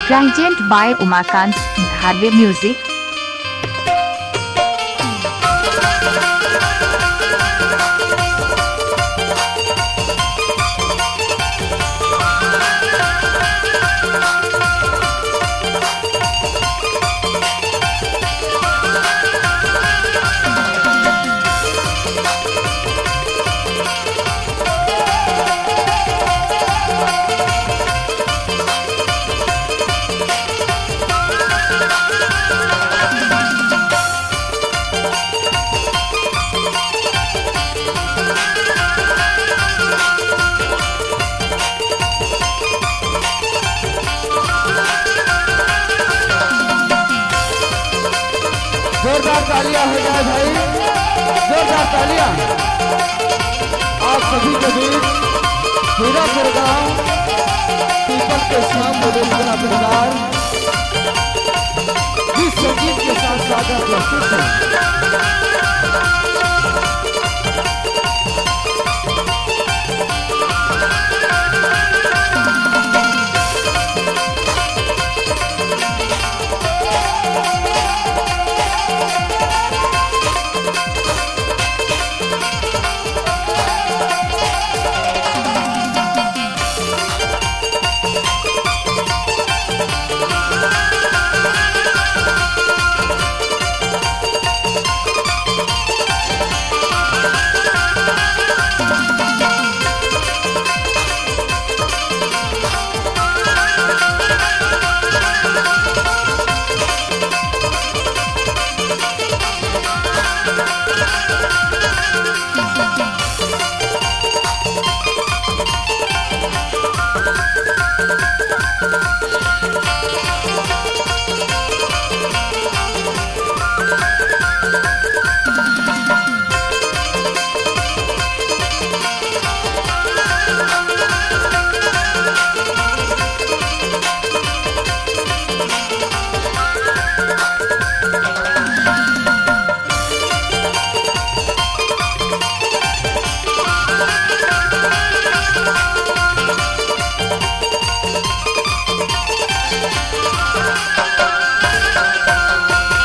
Presented by Umakant Dharve Music. जोरदार तालियां हो जाए भाई, जोरदार तालियां। आप सभी के बीच हीरापुर गांव पीपल के शाम बुजुर्ग परिवार इस संगीत के साथ सागर प्रस्तुत है।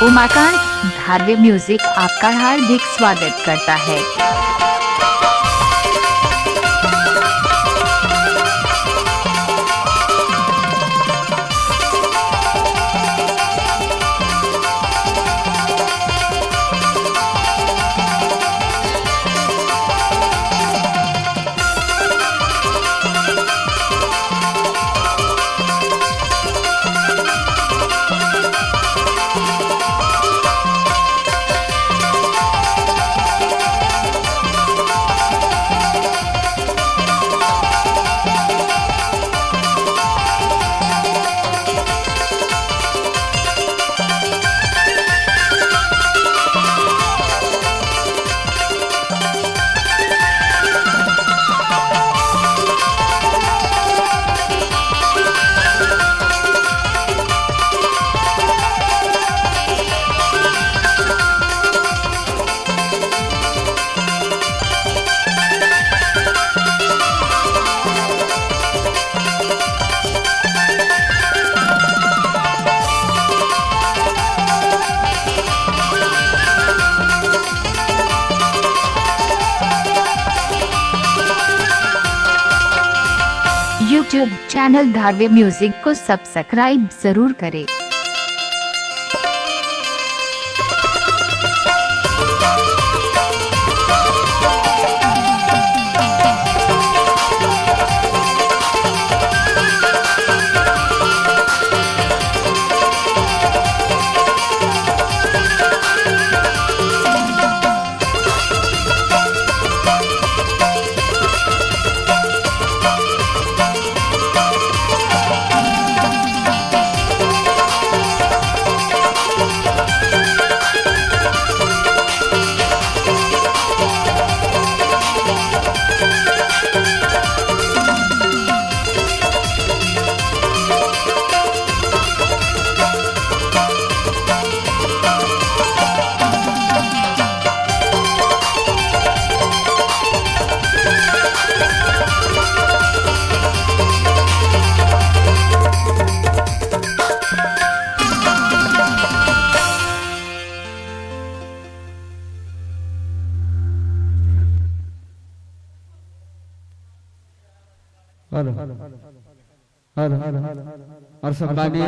उमाकांत धारवे म्यूजिक आपका हार्दिक स्वागत करता है। यूट्यूब चैनल धारवे म्यूजिक को सब्सक्राइब जरूर करें। हेलो हेलो और सम्मानीय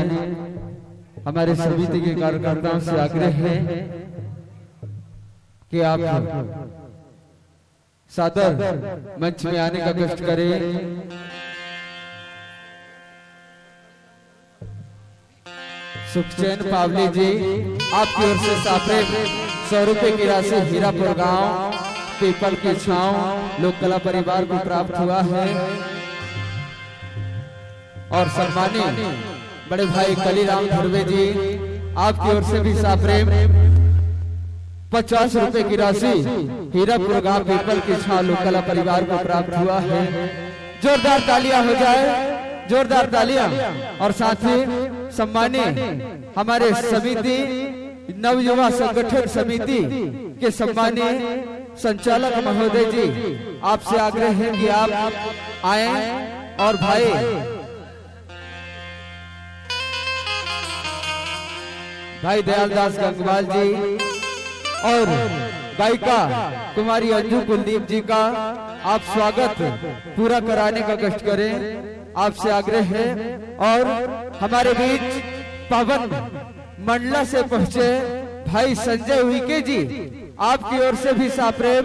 हमारे समिति के कार्यकर्ताओं से आग्रह है कि आप सादर मंच में आने का कष्ट करें। सुखचैन पावली जी आपकी ओर से साफे 100 रुपए की राशि हीरापुर गांव पीपल की छांव लोक कला परिवार को प्राप्त हुआ है। और सम्मानित बड़े भाई कलीराम धुर्वे जी आपकी ओर से भी साप्रेम 50 रुपए की राशि हीरापुर गांव पीपल की छांव लोक कला परिवार को प्राप्त हुआ है। जोरदार तालियां हो जाए, जोरदार तालियां। और साथ ही सम्मानीय हमारे समिति नवयुवा संगठन समिति के सम्मानीय संचालक महोदय जी आपसे आग्रह है कि आप आए और भाई दयालदास गंगवाल जी और गायिका कुमारी अंजू कुलदीप जी का आप स्वागत पूरा कराने का कष्ट करें, आपसे आग्रह है। और हमारे बीच पावन मंडला से पहुंचे भाई संजय उइके जी आपकी ओर से भी साप्रेम